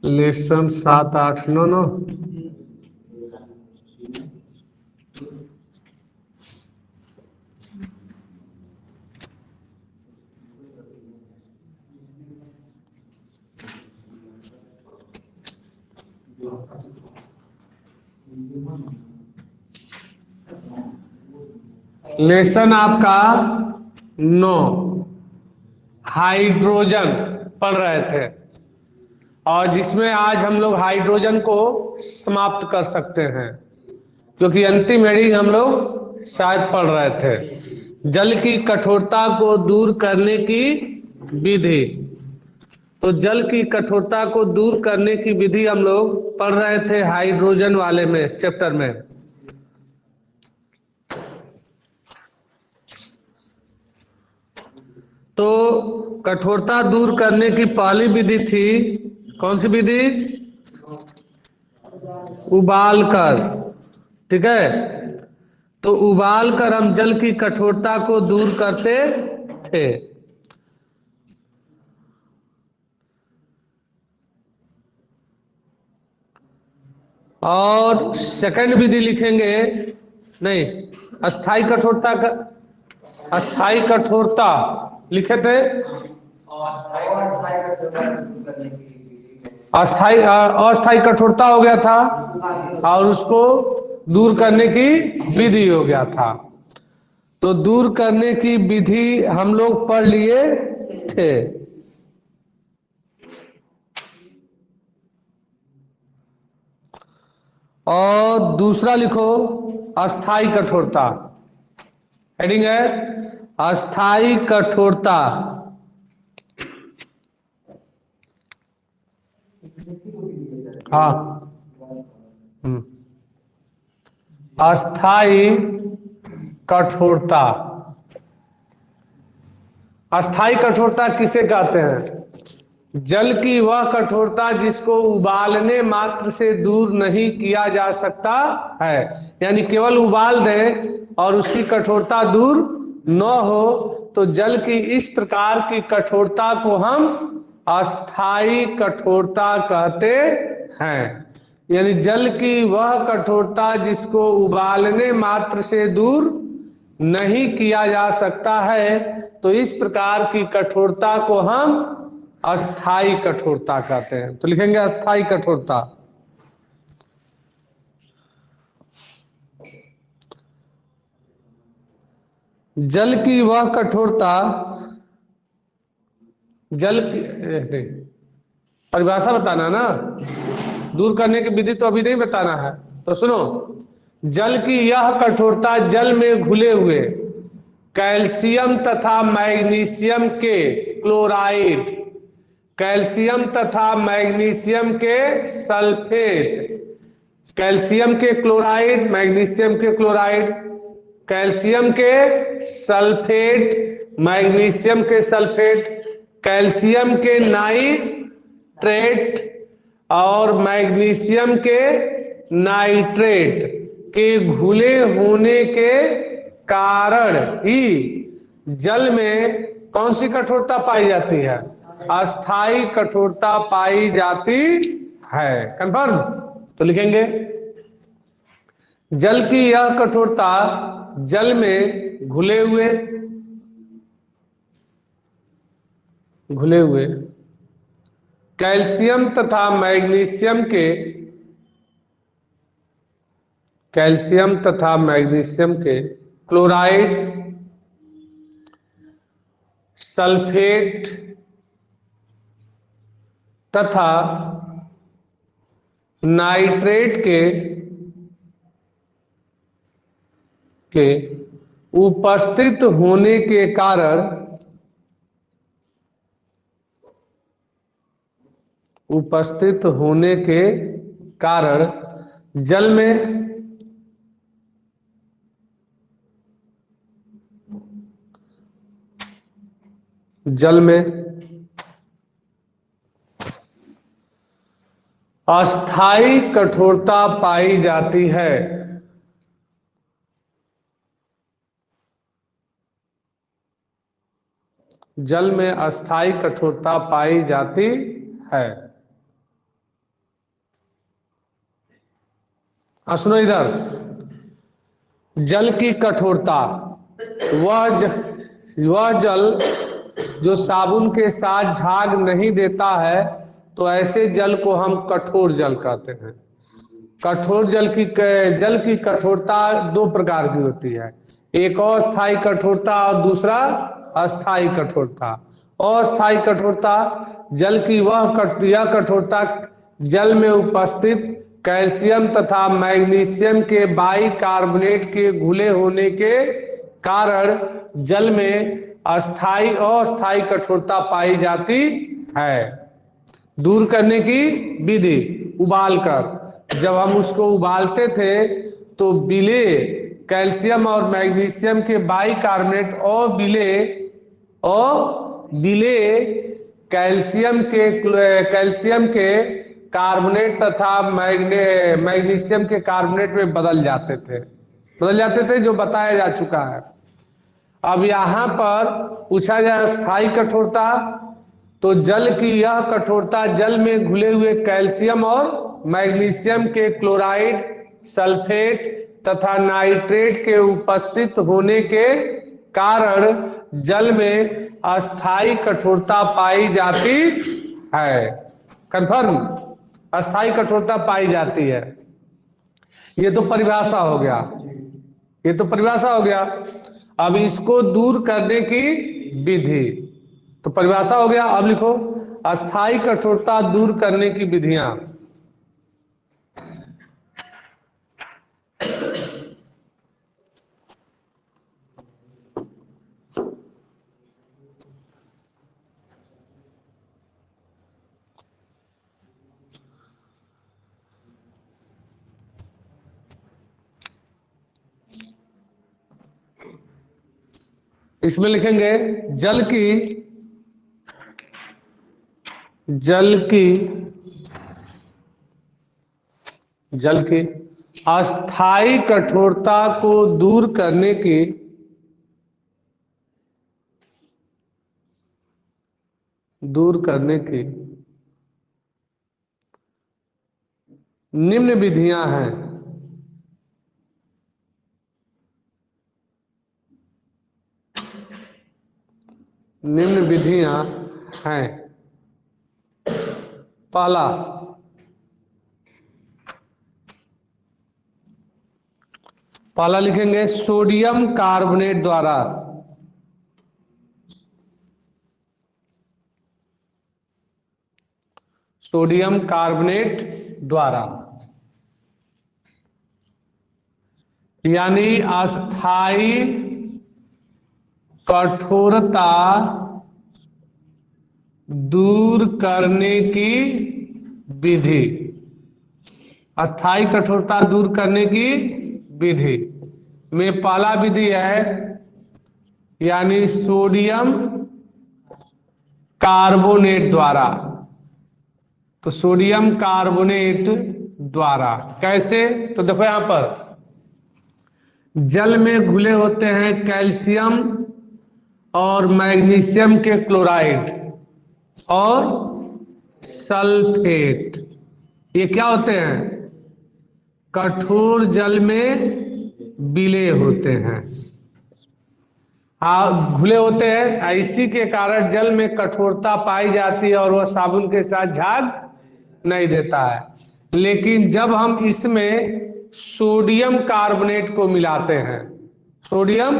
Lesson 7, 8, 9, 9। Lesson आपका 9 hydrogen पढ़ रहे थे, और जिसमें आज हम लोग हाइड्रोजन को समाप्त कर सकते हैं, क्योंकि अंतिम हेडिंग हम लोग शायद पढ़ रहे थे जल की कठोरता को दूर करने की विधि। तो जल की कठोरता को दूर करने की विधि हम लोग पढ़ रहे थे हाइड्रोजन वाले में, चैप्टर में। तो कठोरता दूर करने की पहली विधि थी, कौन सी विधि? उबाल कर। ठीक है, तो उबाल कर हम जल की कठोरता को दूर करते थे। और सेकंड विधि लिखेंगे, नहीं, अस्थाई कठोरता का, अस्थाई कठोरता लिखे थे। अस्थाई अस्थाई कठोरता हो गया था, और उसको दूर करने की विधि हो गया था। तो दूर करने की विधि हम लोग पढ़ लिए थे। और दूसरा लिखो अस्थाई कठोरता, हेडिंग है अस्थाई कठोरता। हाँ, अस्थाई कठोरता। अस्थाई कठोरता किसे कहते हैं? जल की वह कठोरता जिसको उबालने मात्र से दूर नहीं किया जा सकता है, यानी केवल उबाल दें और उसकी कठोरता दूर न हो, तो जल की इस प्रकार की कठोरता को हम अस्थाई कठोरता कहते हैं। यानी जल की वह कठोरता जिसको उबालने मात्र से दूर नहीं किया जा सकता है, तो इस प्रकार की कठोरता को हम अस्थाई कठोरता कहते हैं। तो लिखेंगे अस्थाई कठोरता। जल की वह कठोरता, जल की परिभाषा बताना ना, दूर करने की विधि तो अभी नहीं बताना है। तो सुनो, जल की यह कठोरता जल में घुले हुए कैल्शियम तथा मैग्नीशियम के क्लोराइड, कैल्शियम तथा मैग्नीशियम के सल्फेट, कैल्शियम के क्लोराइड, मैग्नीशियम के क्लोराइड, कैल्शियम के सल्फेट, मैग्नीशियम के सल्फेट, कैल्शियम के नाइट्रेट और मैग्नीशियम के नाइट्रेट के घुले होने के कारण ही जल में कौन सी कठोरता पाई जाती है? अस्थाई कठोरता पाई जाती है। कंफर्म? तो लिखेंगे जल की यह कठोरता जल में घुले हुए कैल्शियम तथा मैग्नीशियम के, कैल्शियम तथा मैग्नीशियम के क्लोराइड, सल्फेट तथा नाइट्रेट के उपस्थित होने के कारण, उपस्थित होने के कारण जल में अस्थाई कठोरता पाई जाती है। जल में अस्थाई कठोरता पाई जाती है। सुनो इधर, जल की कठोरता, वह जल जो साबुन के साथ झाग नहीं देता है, तो ऐसे जल को हम कठोर जल कहते हैं। कठोर जल की कठोरता दो प्रकार की होती है, एक अस्थायी कठोरता और दूसरा अस्थायी कठोरता। अस्थायी कठोरता जल की यह कठोरता जल में उपस्थित कैल्शियम तथा मैग्नीशियम के बाइकार्बोनेट के घुले होने के कारण जल में अस्थायी कठोरता पाई जाती है। दूर करने की विधि, उबालकर, जब हम उसको उबालते थे तो बिले कैल्शियम और मैग्नीशियम के बाइकार्बोनेट और बिले कैल्शियम के कार्बोनेट तथा मैग्नीशियम के कार्बोनेट में बदल जाते थे जो बताया जा चुका है। अब यहाँ पर पूछा जाए स्थायी कठोरता, तो जल की यह कठोरता जल में घुले हुए कैल्शियम और मैग्नीशियम के क्लोराइड, सल्फेट तथा नाइट्रेट के उपस्थित होने के कारण जल में अस्थायी कठोरता पाई जाती है। कंफर्म, अस्थायी कठोरता पाई जाती है। ये तो परिभाषा हो गया, अब इसको दूर करने की विधि, तो परिभाषा हो गया। अब लिखो अस्थायी कठोरता दूर करने की विधियां। इसमें लिखेंगे जल की अस्थायी कठोरता को दूर करने की निम्न विधियां हैं। पहला लिखेंगे सोडियम कार्बोनेट द्वारा। सोडियम कार्बोनेट द्वारा यानी अस्थायी कठोरता दूर करने की विधि। अस्थायी कठोरता दूर करने की विधि में पहला विधि है यानी सोडियम कार्बोनेट द्वारा। तो सोडियम कार्बोनेट द्वारा कैसे, तो देखो यहां पर जल में घुले होते हैं कैल्शियम और मैग्नीशियम के क्लोराइड और सल्फेट। ये क्या होते हैं, कठोर जल में विलय होते हैं, घुले होते हैं। इसी के कारण जल में कठोरता पाई जाती है और वह साबुन के साथ झाग नहीं देता है। लेकिन जब हम इसमें सोडियम कार्बोनेट को मिलाते हैं, सोडियम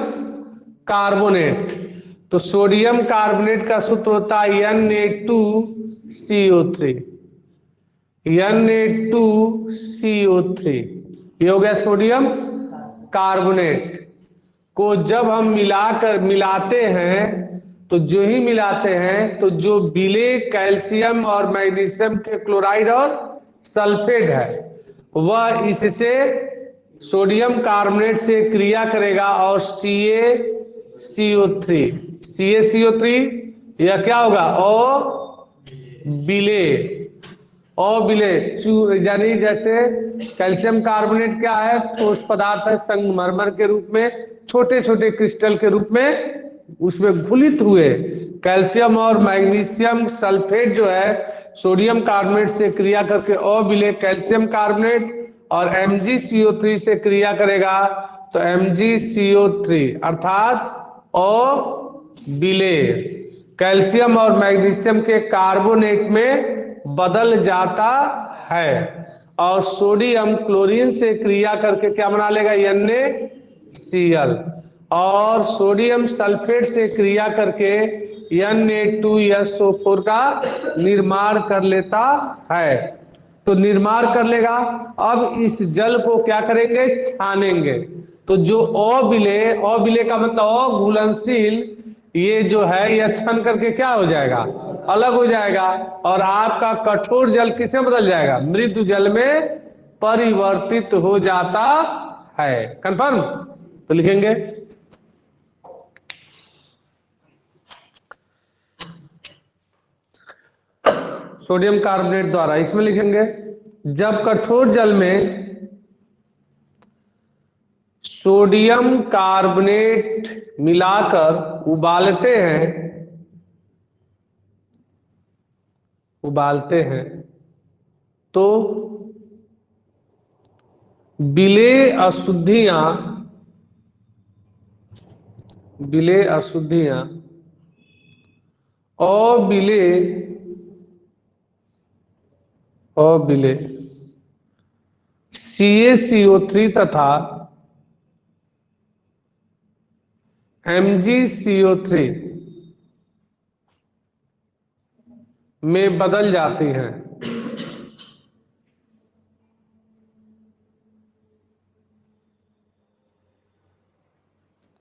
कार्बोनेट, तो सोडियम कार्बोनेट का सूत्र होता है Na2CO3। Na2CO3 ये हो गया सोडियम कार्बोनेट को जब हम मिलाते हैं तो जो विले कैल्शियम और मैग्नीशियम के क्लोराइड और सल्फेट है वह इससे सोडियम कार्बोनेट से क्रिया करेगा और CaCO3 यह क्या होगा, विले यानी जैसे कैल्शियम कार्बोनेट क्या है, ठोस पदार्थ है, संगमरमर के रूप में, छोटे छोटे क्रिस्टल के रूप में उसमें घुलित हुए कैल्शियम और मैग्नीशियम सल्फेट जो है सोडियम कार्बोनेट से क्रिया करके अविलेय कैल्शियम कार्बोनेट और MgCO3 से क्रिया करेगा तो MgCO3 अर्थात O विलेय कैल्शियम और मैग्नीशियम के कार्बोनेट में बदल जाता है और सोडियम क्लोरीन से क्रिया करके क्या बना लेगा NaCl और सोडियम सल्फेट से क्रिया करके Na2SO4 का निर्माण कर लेता है। तो निर्माण कर लेगा। अब इस जल को क्या करेंगे छानेंगे। तो जो अविलेय का मतलब अघुलनशील ये जो है ये छन करके क्या हो जाएगा अलग हो जाएगा और आपका कठोर जल किसमें बदल जाएगा मृदु जल में परिवर्तित हो जाता है। कंफर्म। तो लिखेंगे सोडियम कार्बोनेट द्वारा, इसमें लिखेंगे जब कठोर जल में सोडियम कार्बोनेट मिलाकर उबालते हैं तो विलेय अशुद्धियां अविलेय CaCO3 तथा MgCO3 में बदल जाती हैं।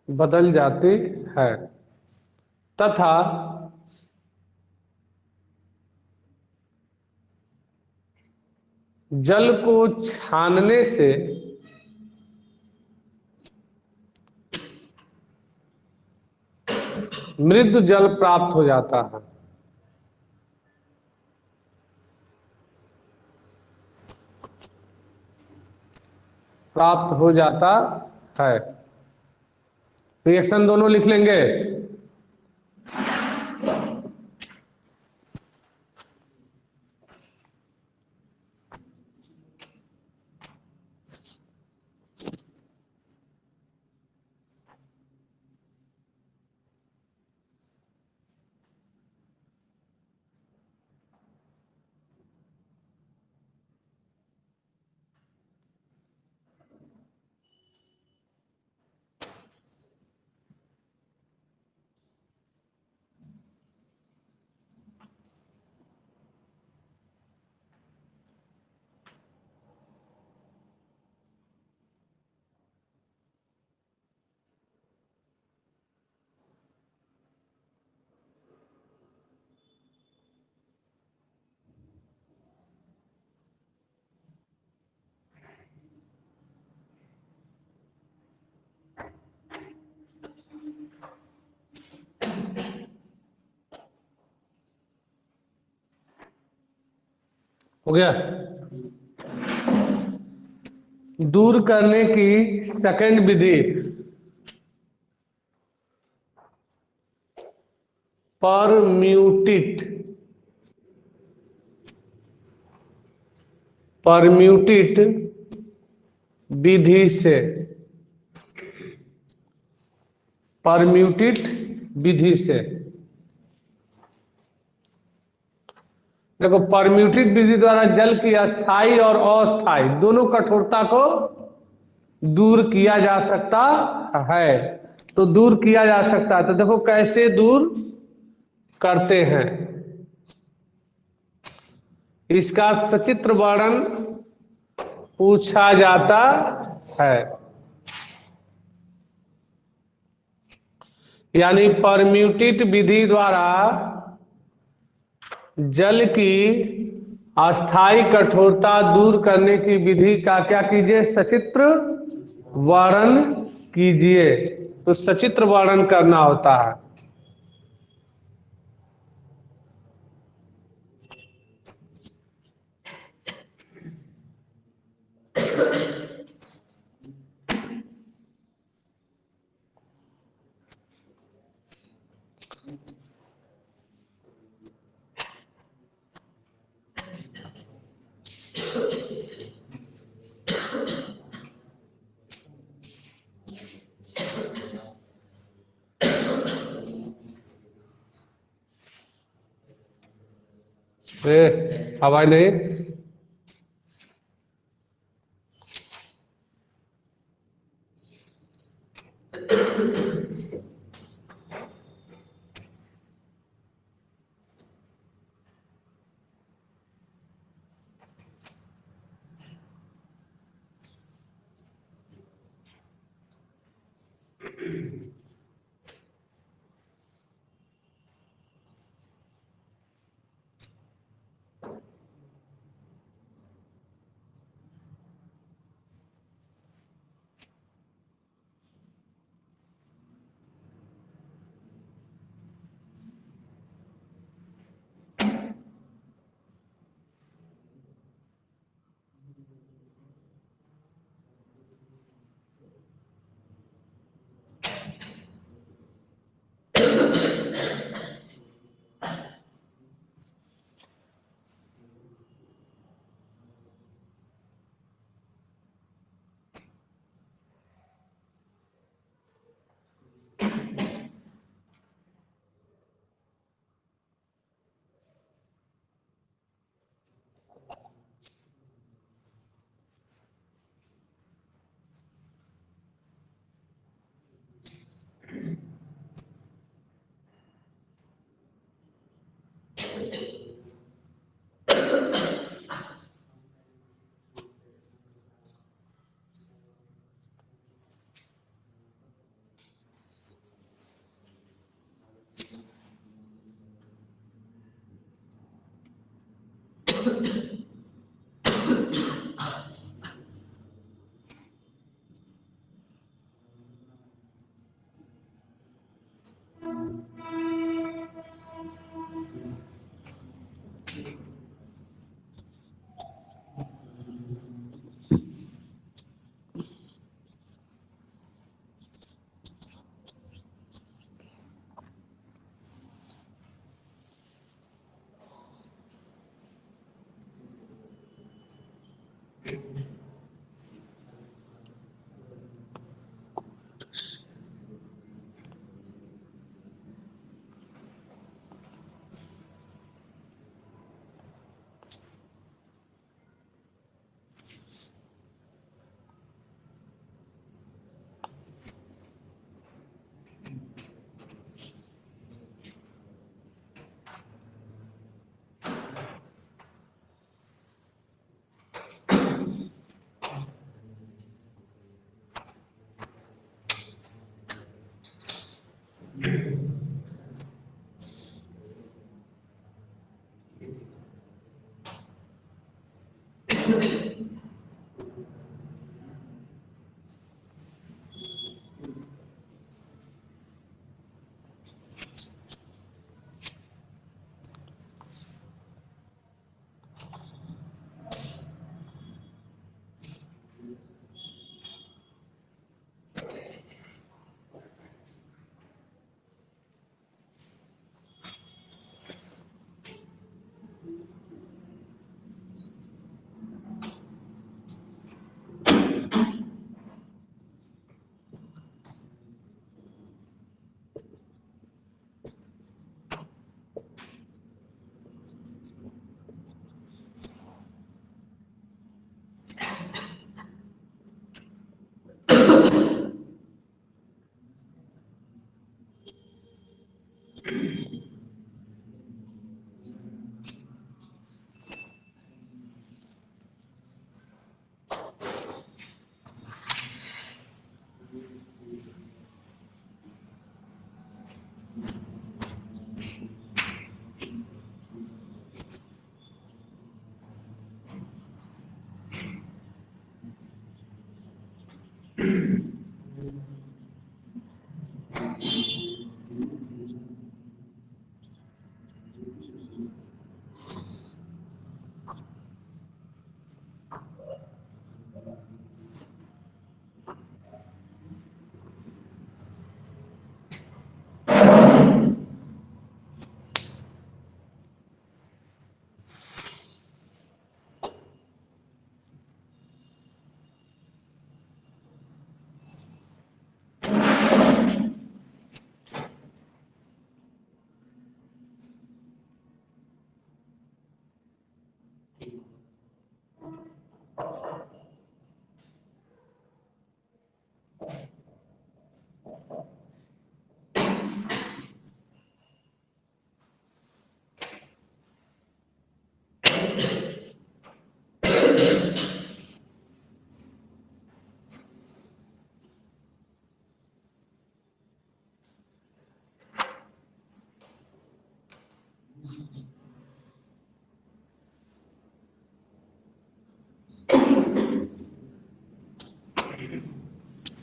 बदल जाती है तथा जल को छानने से मृदु जल प्राप्त हो जाता है। है। रिएक्शन दोनों लिख लेंगे। हो गया। दूर करने की सेकंड विधि परम्यूटेट विधि से देखो परम्यूटेट विधि द्वारा जल की अस्थाई और अस्थाई दोनों कठोरता को दूर किया जा सकता है। तो दूर किया जा सकता है तो देखो कैसे दूर करते हैं इसका सचित्र वर्णन पूछा जाता है। यानी परम्यूटेट विधि द्वारा जल की अस्थाई कठोरता दूर करने की विधि का क्या कीजिए सचित्र वर्णन कीजिए। तो सचित्र वर्णन करना होता है। हवाई नहीं।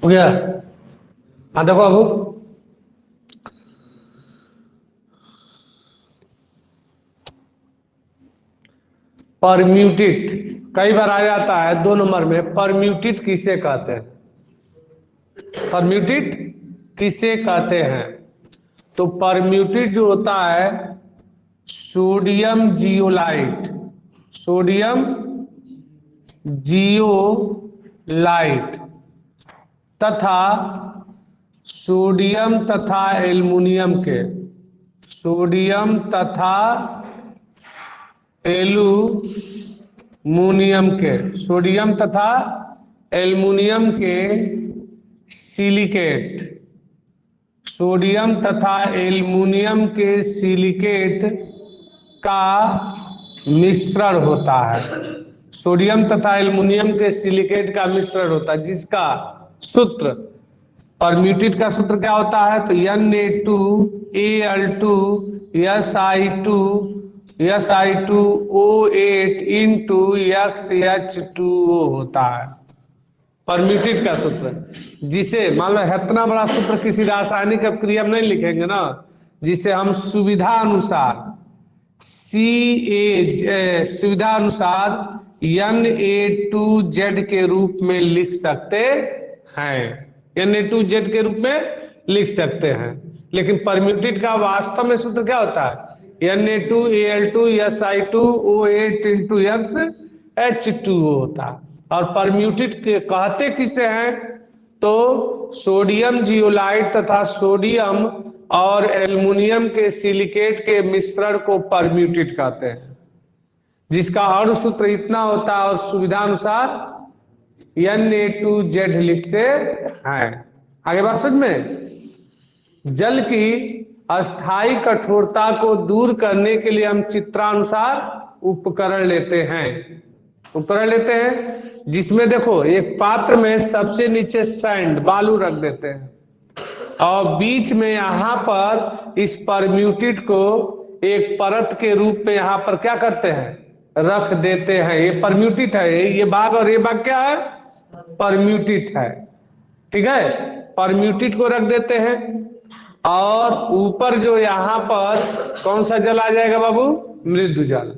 हो गया। हाँ देखो बाबू, परम्यूटेट कई बार आ जाता है 2 नंबर में। परम्यूटेट किसे कहते हैं? परम्यूटेट किसे कहते हैं? तो परम्यूटेट जो होता है सोडियम जियोलाइट, सोडियम जियोलाइट तथा सोडियम तथा एल्युमिनियम के, सोडियम तथा एल्युमिनियम के, सोडियम तथा एल्युमिनियम के सिलिकेट, सोडियम तथा एल्युमिनियम के सिलिकेट का मिश्रण होता है। सोडियम तथा एल्युमिनियम के सिलिकेट का मिश्रण होता है, जिसका सूत्र, परम्यूटेट का सूत्र क्या होता है? तो Na2Al2SI2SI2O8 इंटू XH2O होता है परम्यूटेट का सूत्र। जिसे मान लो इतना बड़ा सूत्र किसी रासायनिक अपक्रिया में नहीं लिखेंगे ना, जिसे हम सुविधा अनुसार सुविधा अनुसार Na2Z के रूप में लिख सकते हैं, Na2Z के रूप में लिख सकते हैं। लेकिन परम्यूटेट का वास्तव में सूत्र क्या होता है? Na2Al2SI2O8 इंटू XH2O होता है। और परम्यूटेट के कहते किसे हैं? तो सोडियम जियोलाइट तथा सोडियम और एल्युमिनियम के सिलिकेट के मिश्रण को परम्यूटेट कहते हैं, जिसका अणु सूत्र इतना होता है और सुविधा अनुसार Na2Z लिखते हैं। आगे बात समझ में। जल की अस्थाई कठोरता को दूर करने के लिए हम चित्रानुसार उपकरण लेते हैं, उपकरण लेते हैं, जिसमें देखो एक पात्र में सबसे नीचे सैंड, बालू रख देते हैं और बीच में यहाँ पर इस परम्यूटेट को एक परत के रूप में यहाँ पर क्या करते हैं? रख देते हैं। ये परम्यूटेट है, ये भाग और ये भाग क्या है? परम्यूटेट है। ठीक है, परम्यूटेट को रख देते हैं और ऊपर जो यहाँ पर कौन सा जल आ जाएगा बाबू? मृदु जल।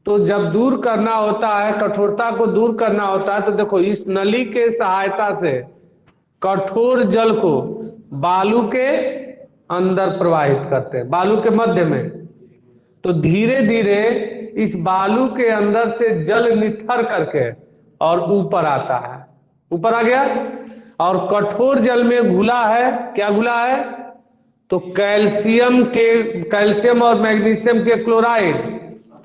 तो जब दूर करना होता है, कठोरता को दूर करना होता है, तो देखो इस नली के सहायता से कठोर जल को बालू के अंदर प्रवाहित करते हैं, बालू के मध्य में। तो धीरे धीरे इस बालू के अंदर से जल निथर करके और ऊपर आता है, ऊपर आ गया। और कठोर जल में घुला है, क्या घुला है? तो कैल्शियम और मैग्नीशियम के क्लोराइड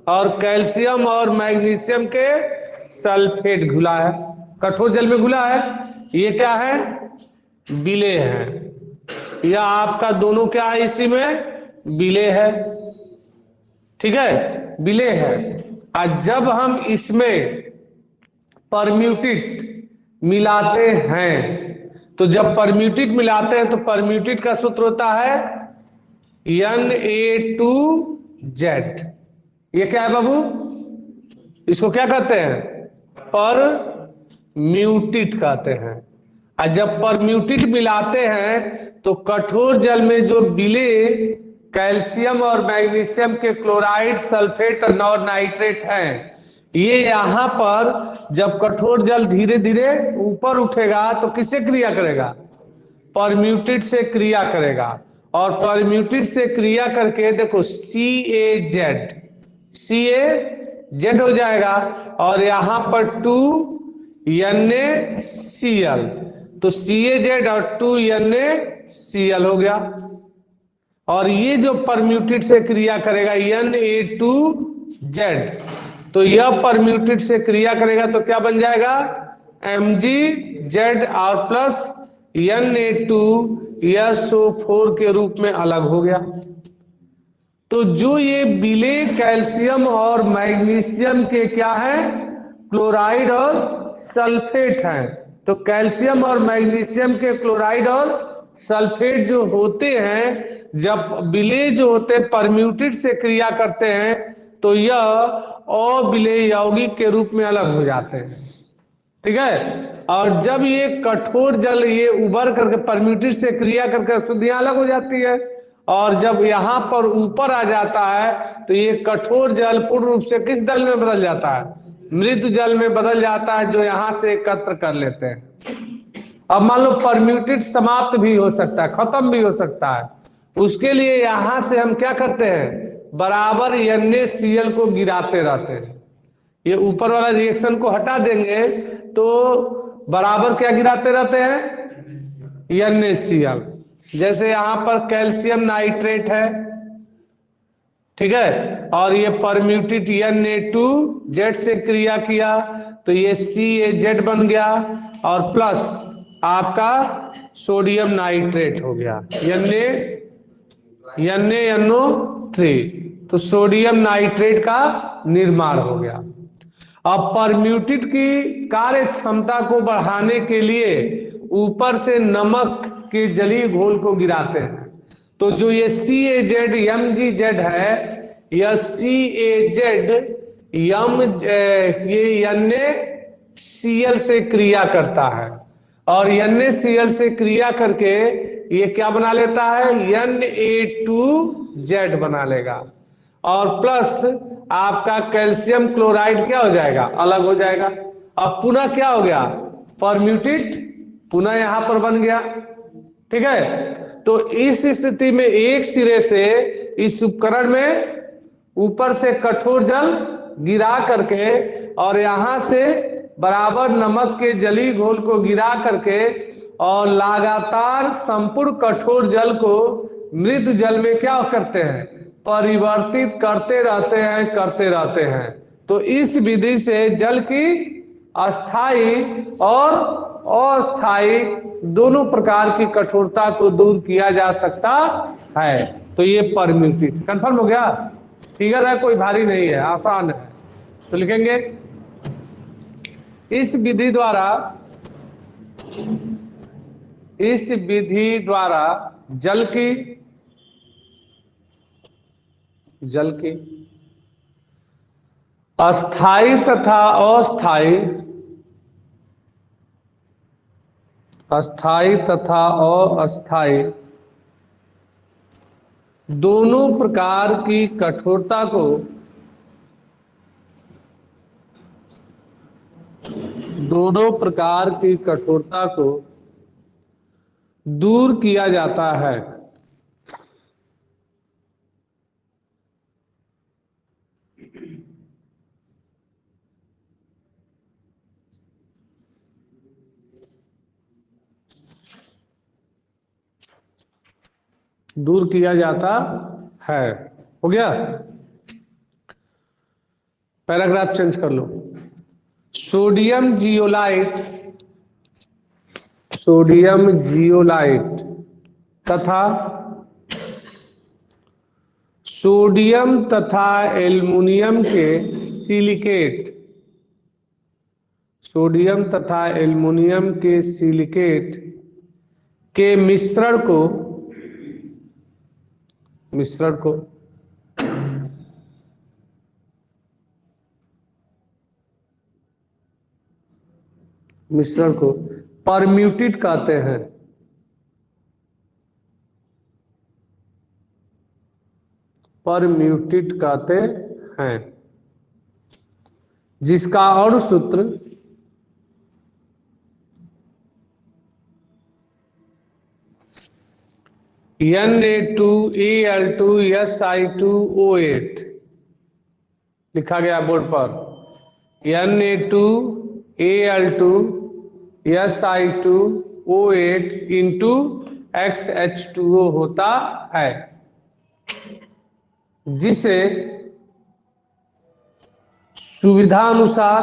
और कैल्शियम और मैग्नीशियम के सल्फेट घुला है, कठोर जल में घुला है। ये क्या है? विलेय है। यह आपका दोनों क्या है? इसी में विलेय है। ठीक है, विलेय है। और जब हम इसमें परम्यूटेट मिलाते हैं, तो जब परम्यूटेट मिलाते हैं तो परम्यूटेट का सूत्र होता है Na2Z। ये क्या है बाबू? इसको क्या कहते हैं? परम्यूटेट कहते हैं। और जब परम्यूटेट मिलाते हैं तो कठोर जल में जो विलेय कैल्शियम और मैग्नीशियम के क्लोराइड, सल्फेट और नाइट्रेट हैं, ये यहाँ पर जब कठोर जल धीरे धीरे ऊपर उठेगा तो किससे क्रिया करेगा? परम्यूटेट से क्रिया करेगा। और परम्यूटेट से क्रिया करके देखो CaZ हो जाएगा और यहाँ पर 2NaCl, तो CaZ और 2NaCl हो गया। और ये जो परम्यूटेट से क्रिया करेगा Na2Z, तो यह परम्यूटेट से क्रिया करेगा तो क्या बन जाएगा? MgZ और प्लस Na2SO4 के रूप में अलग हो गया। तो जो ये विलेय कैल्शियम और मैग्नीशियम के क्या है? क्लोराइड और सल्फेट हैं। तो कैल्शियम और मैग्नीशियम के क्लोराइड और सल्फेट जो होते हैं, जब विलेय जो होते हैं परम्यूटेट से क्रिया करते हैं तो यह अविलेय यौगिक के रूप में अलग हो जाते हैं। ठीक है। और जब ये कठोर जल ये उबर करके परम्यूटेड से क्रिया करके अशुद्धियां अलग हो जाती है, और जब यहाँ पर ऊपर आ जाता है तो ये कठोर जल पूर्ण रूप से किस जल में बदल जाता है? मृदु जल में बदल जाता है, जो यहाँ से एकत्र कर लेते हैं। अब मान लो परम्यूटेड समाप्त भी हो सकता है, खत्म भी हो सकता है, उसके लिए यहां से हम क्या करते हैं, बराबर NaCl को गिराते रहते हैं। ये ऊपर वाला रिएक्शन को हटा देंगे तो बराबर क्या गिराते रहते हैं, NaCl। जैसे यहां पर कैल्शियम नाइट्रेट है, ठीक है, और ये परम्यूटेड Na2Z से क्रिया किया तो ये CaZ बन गया, और प्लस आपका सोडियम नाइट्रेट हो गया, NaNO3, तो सोडियम नाइट्रेट का निर्माण हो गया। अब परम्यूटेड की कार्य क्षमता को बढ़ाने के लिए ऊपर से नमक के जलीय घोल को गिराते हैं। तो जो ये CaZ MgZ है, यह CaZ ये NaCl से क्रिया करता है, और NaCl से क्रिया करके ये क्या बना लेता है, Na2Z बना लेगा, और प्लस आपका कैल्शियम क्लोराइड क्या हो जाएगा, अलग हो जाएगा। अब पुनः क्या हो गया, परम्यूटेड पुनः यहां पर बन गया, ठीक है। तो इस स्थिति में एक सिरे से इस उपकरण में ऊपर से कठोर जल गिरा करके और यहां से बराबर नमक के जलीय घोल को गिरा करके और लगातार संपूर्ण कठोर जल को मृदु जल में क्या करते हैं, परिवर्तित करते रहते हैं। तो इस विधि से जल की अस्थाई और अस्थाई दोनों प्रकार की कठोरता को दूर किया जा सकता है। तो ये परम्यूटेड कंफर्म हो गया, फिगर है, कोई भारी नहीं है, आसान है। तो लिखेंगे इस विधि द्वारा जल की अस्थाई तथा अस्थाई दोनों प्रकार की कठोरता को दूर किया जाता है। दूर किया जाता है। हो गया, पैराग्राफ चेंज कर लो। सोडियम जियोलाइट तथा सोडियम तथा एल्युमिनियम के सिलिकेट के मिश्रण को परम्यूटेड कहते हैं। जिसका और सूत्र Na2Al2Si2O8 लिखा गया बोर्ड पर। Na2Al2Si2O8 इंटू XH2O होता है, जिसे सुविधानुसार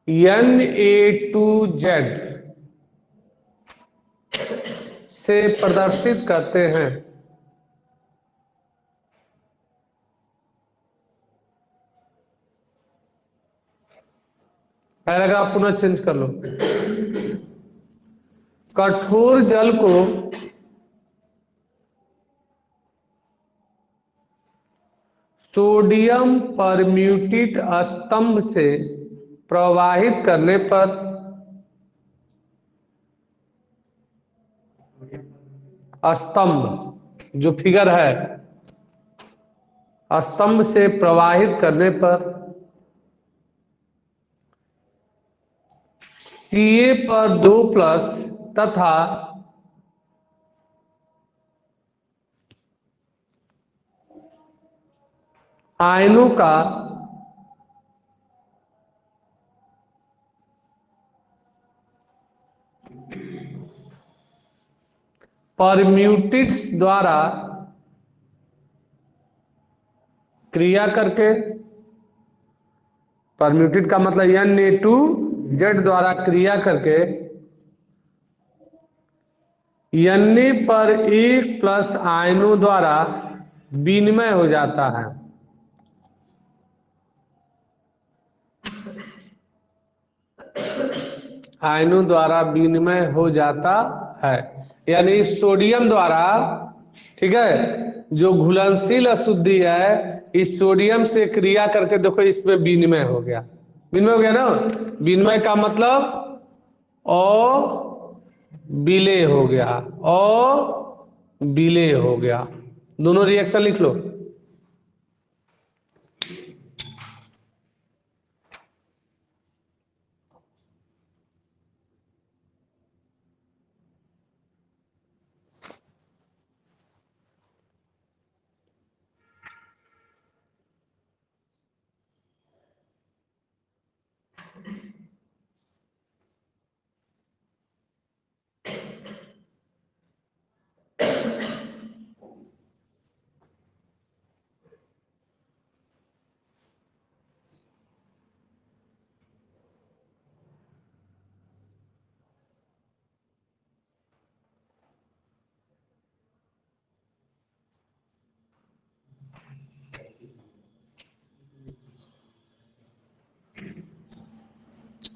Na2Z से प्रदर्शित करते हैं। पैराग्राफ पुनः चेंज कर लो। कठोर जल को सोडियम परम्यूटेट स्तंभ से प्रवाहित करने पर स्तंभ जो फिगर है, स्तंभ से प्रवाहित करने पर Ca पर 2 प्लस तथा आयनों का परम्यूटेट्स द्वारा क्रिया करके, परम्यूटेट का मतलब Na2Z द्वारा क्रिया करके Na पर 1 प्लस आयनों द्वारा विनिमय हो जाता है। आयनों द्वारा विनिमय हो जाता है, यानी सोडियम द्वारा, ठीक है, जो घुलनशील अशुद्धि है, इस सोडियम से क्रिया करके देखो इसमें विनिमय हो गया। विनिमय हो गया ना। विनिमय का मतलब विलय हो गया, विलय हो गया। दोनों रिएक्शन लिख लो।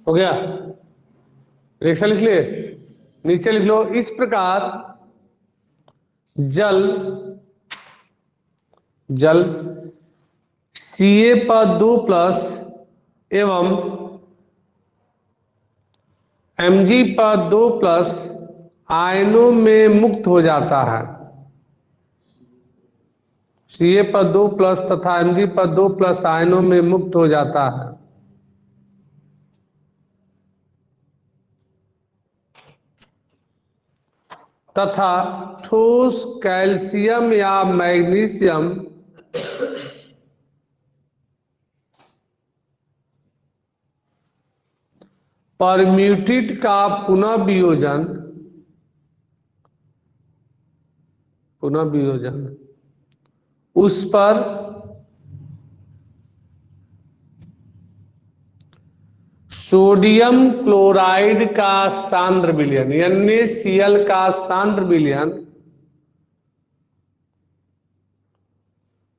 हो गया, रिएक्शन लिख लिए, नीचे लिख लो। इस प्रकार जल Ca पर 2 प्लस एवं Mg पर 2 प्लस आयनों में मुक्त हो जाता है। Ca पर 2 प्लस तथा Mg पर 2 प्लस आयनों में मुक्त हो जाता है। तथा ठोस कैल्शियम या मैग्नीशियम परम्यूटेट का पुनः वियोजन उस पर सोडियम क्लोराइड का सांद्र विलयन, NaCl का सांद्र विलयन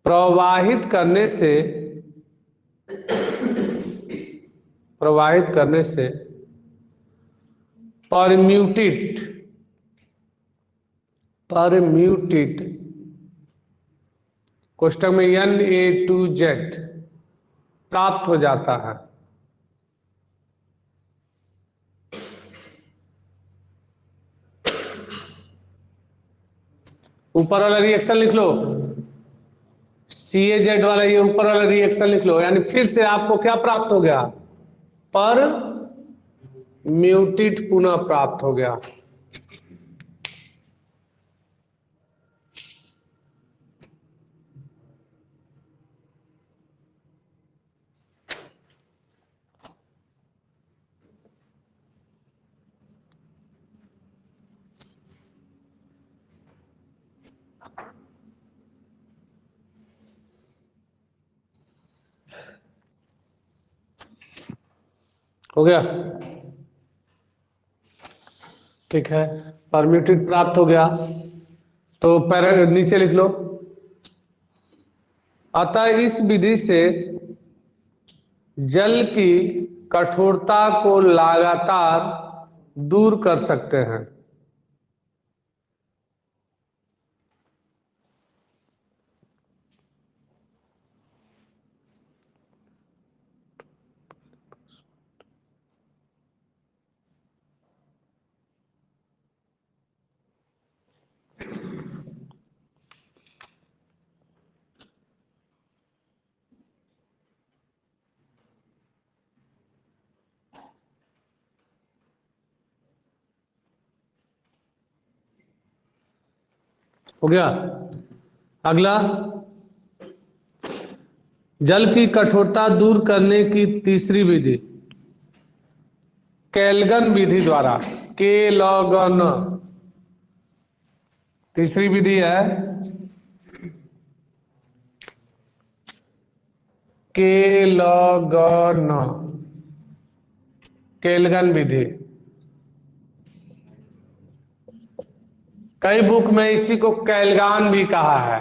प्रवाहित करने से परम्यूटेट कोष्टक में Na2Z प्राप्त हो जाता है। ऊपर वाला रिएक्शन लिख लो, CaZ वाला, ये ऊपर वाला रिएक्शन लिख लो, यानी फिर से आपको क्या प्राप्त हो गया, पर म्यूटेट पुनः प्राप्त हो गया। हो गया, ठीक है, परम्यूटेट प्राप्त हो गया। तो नीचे लिख लो। अतः इस विधि से जल की कठोरता को लगातार दूर कर सकते हैं। हो गया। अगला, जल की कठोरता दूर करने की तीसरी विधि केल्गन विधि द्वारा, केलगन तीसरी विधि है केलगन, केल्गन विधि। कई बुक में इसी को कैलगान भी कहा है।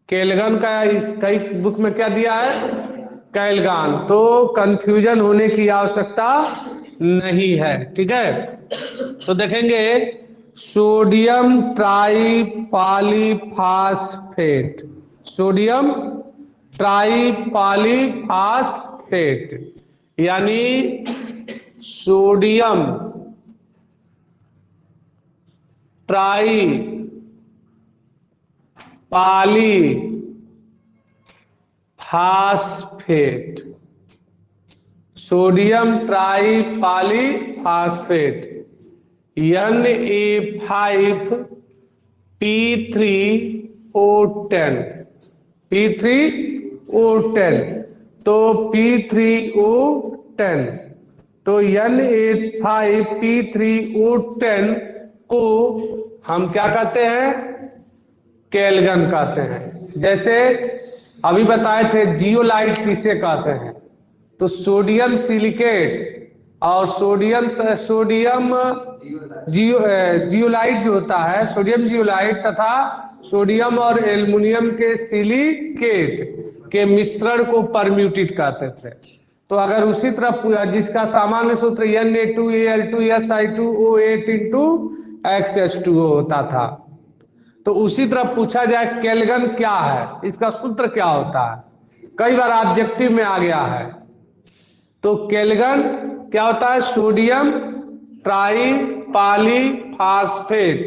केल्गन का इस कई बुक में क्या दिया है, कैलगान। तो कंफ्यूजन होने की आवश्यकता नहीं है, ठीक है। तो देखेंगे सोडियम ट्राइपॉलीफास्फेट, सोडियम ट्राइपॉलीफास्फेट यानी सोडियम ट्राई पाली फास्फेट, सोडियम ट्राई पाली फास्फेट Na5P3O10, P3O10। तो P3O10, तो Na5P3O10 को हम क्या कहते हैं, केल्गन कहते हैं। जैसे अभी बताए थे जियोलाइट किसे कहते हैं, तो सोडियम सिलिकेट और सोडियम जियोलाइट जो होता है, सोडियम जियोलाइट तथा सोडियम और एल्युमिनियम के सिलिकेट के मिश्रण को परम्यूटेट कहते थे। तो अगर उसी तरह जिसका सामान्य सूत्र Na2Al2SI2O8 होता था, तो उसी तरह पूछा जाए केल्गन क्या है, इसका सूत्र क्या होता है, कई बार ऑब्जेक्टिव में आ गया है। तो केल्गन क्या होता है, सोडियम ट्राइपॉलीफास्फेट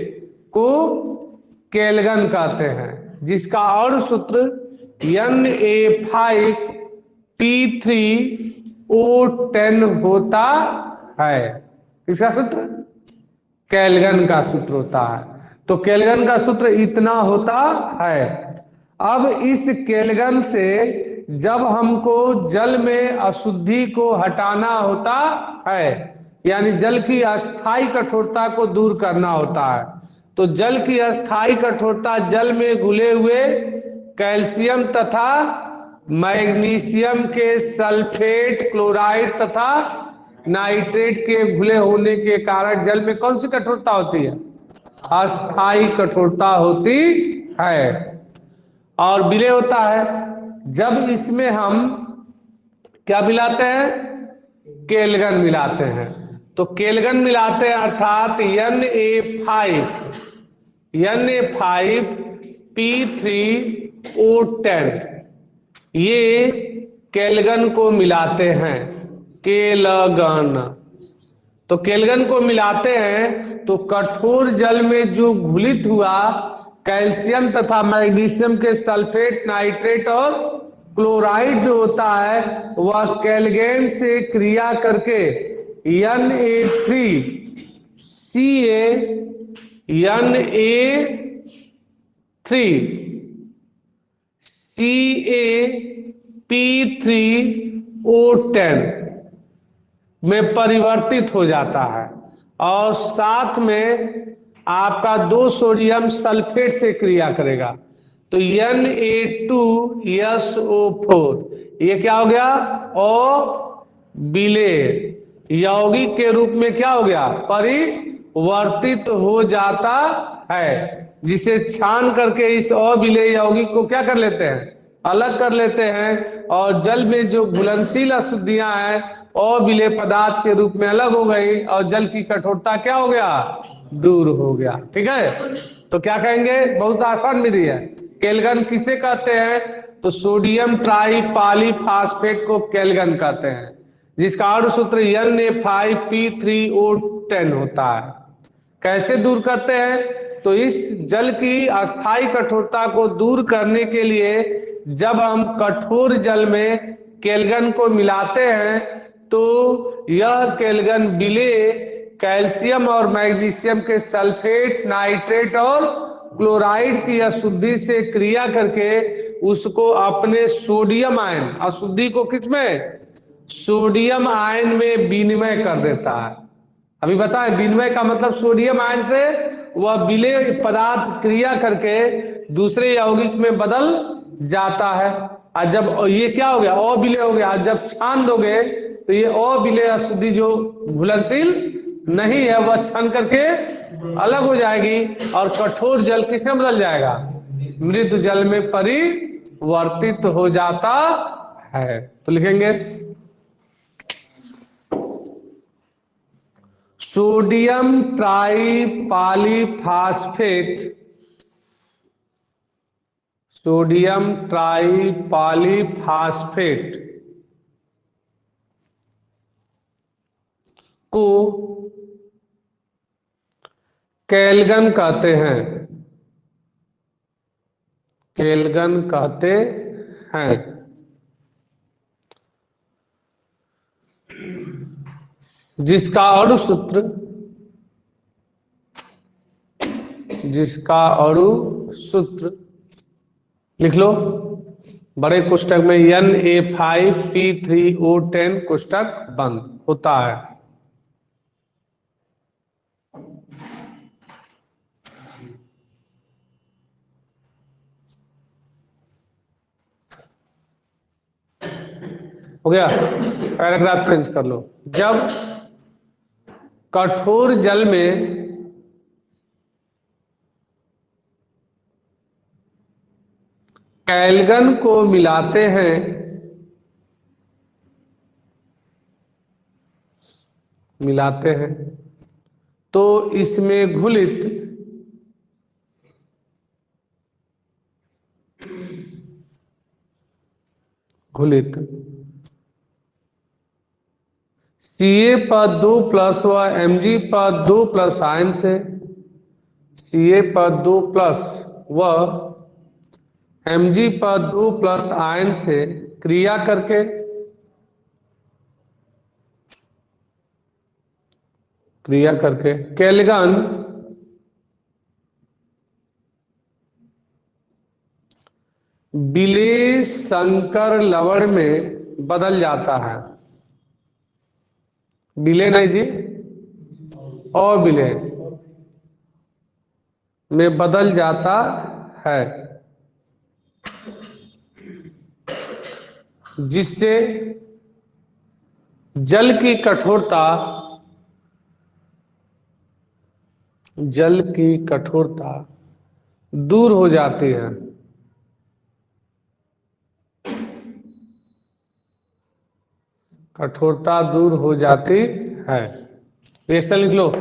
को केल्गन कहते हैं, जिसका और सूत्र Na5P3O10 होता है। इसका सूत्र केल्गन का सूत्र होता है। तो केल्गन का सूत्र इतना होता है। अब इस केल्गन से जब हमको जल में अशुद्धि को हटाना होता है, यानी जल की अस्थायी कठोरता को दूर करना होता है, तो जल की अस्थायी कठोरता जल में घुले हुए कैल्शियम तथा मैग्नीशियम के सल्फेट, क्लोराइड तथा नाइट्रेट के घुले होने के कारण जल में कौन सी कठोरता होती है, अस्थायी कठोरता होती है। और विलय होता है जब इसमें हम क्या मिलाते हैं, केल्गन मिलाते हैं। तो केल्गन मिलाते हैं अर्थात Na5P3O10, ये केल्गन को मिलाते हैं, केल्गन। तो केल्गन को मिलाते हैं तो कठोर जल में जो घुलित हुआ कैल्शियम तथा मैग्नीशियम के सल्फेट, नाइट्रेट और क्लोराइड जो होता है, वह केल्गन से क्रिया करके Na3CaP3O10 में परिवर्तित हो जाता है और साथ में आपका 2 सोडियम सल्फेट से क्रिया करेगा। तो Na2SO4 ये क्या हो गया, ओ विलेय यौगिक के रूप में क्या हो गया, परिवर्तित हो जाता है, जिसे छान करके इस अविलेय यौगिक को क्या कर लेते हैं, अलग कर लेते हैं। और जल में जो घुलनशील अशुद्धियां हैं अविलेय पदार्थ के रूप में अलग हो गई और जल की कठोरता क्या हो गया, दूर हो गया। ठीक है, तो क्या कहेंगे, बहुत आसान विधि है। केल्गन किसे कहते हैं, तो सोडियम ट्राइपॉलीफास्फेट को केल्गन कहते हैं, जिसका और सूत्र Na5P3O10 होता है। कैसे दूर करते हैं, तो इस जल की अस्थायी कठोरता को दूर करने के लिए जब हम कठोर जल में केल्गन को मिलाते हैं तो यह केल्गन विलेय कैल्शियम और मैग्नीशियम के सल्फेट, नाइट्रेट और क्लोराइड की अशुद्धि से क्रिया करके उसको अपने सोडियम आयन, अशुद्धि को किसमें, सोडियम आयन में विनिमय कर देता है। अभी बताएं, विनिमय का मतलब सोडियम आयन से वह विलेय पदार्थ क्रिया करके दूसरे यौगिक में बदल जाता है। और जब ये क्या हो गया, अविलेय हो गया, जब छान दोगे तो ये अविलेय अशुद्धि जो घुलनशील नहीं है वह छन करके अलग हो जाएगी और कठोर जल किसमें बदल जाएगा, मृत जल में परिवर्तित हो जाता है। तो लिखेंगे सोडियम ट्राइपॉलीफॉस्फेट, सोडियम ट्राइपॉलीफॉस्फेट को केल्गन कहते हैं, केल्गन कहते हैं। जिसका अणु सूत्र, जिसका अणु सूत्र लिख लो बड़े कोष्टक में Na5P3O10 कोष्टक बंद होता है। हो गया, पैराग्राफ चेंज कर लो। जब कठोर जल में केल्गन को मिलाते हैं तो इसमें घुलित Ca+2+ व Mg+2+ आयन से, Ca+2+ व Mg+2+ आयन से क्रिया करके केल्गन विलेय संकर लवण में बदल जाता है। विलेय नहीं जी, अविलेय में बदल जाता है, जिससे जल की कठोरता दूर हो जाती है। कठोरता दूर हो जाती है। ऐसा लिख लो।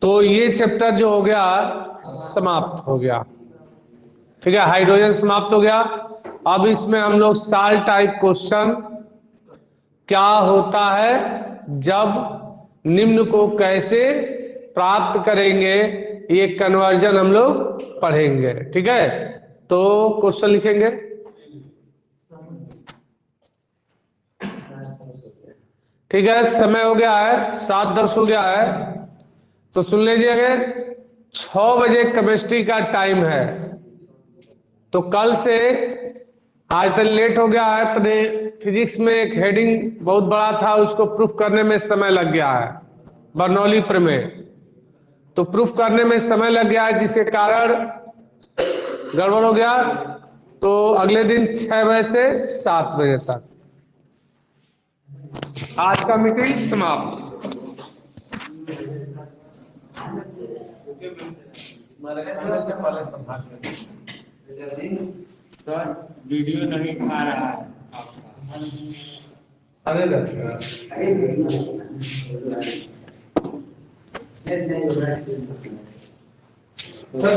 तो ये चैप्टर जो हो गया समाप्त हो गया, ठीक है। हाइड्रोजन समाप्त हो गया। अब इसमें हम लोग साल टाइप क्वेश्चन, क्या होता है जब, निम्न को कैसे प्राप्त करेंगे, ये कन्वर्जन हम लोग पढ़ेंगे, ठीक है। तो क्वेश्चन लिखेंगे, ठीक है। समय हो गया है 7:10 हो गया है, तो सुन लीजिएगा 6 बजे केमिस्ट्री का टाइम है। तो कल से, आज तक लेट हो गया है, तो फिजिक्स में एक हेडिंग बहुत बड़ा था, उसको प्रूफ करने में समय लग गया है, बर्नौली प्रमेय। तो प्रूफ करने में समय लग गया है, जिसके कारण गड़बड़ हो गया। तो अगले दिन 6 बजे से 7 बजे तक आज का मीटिंग समाप्त। सर वीडियो नहीं आ रहा है अरे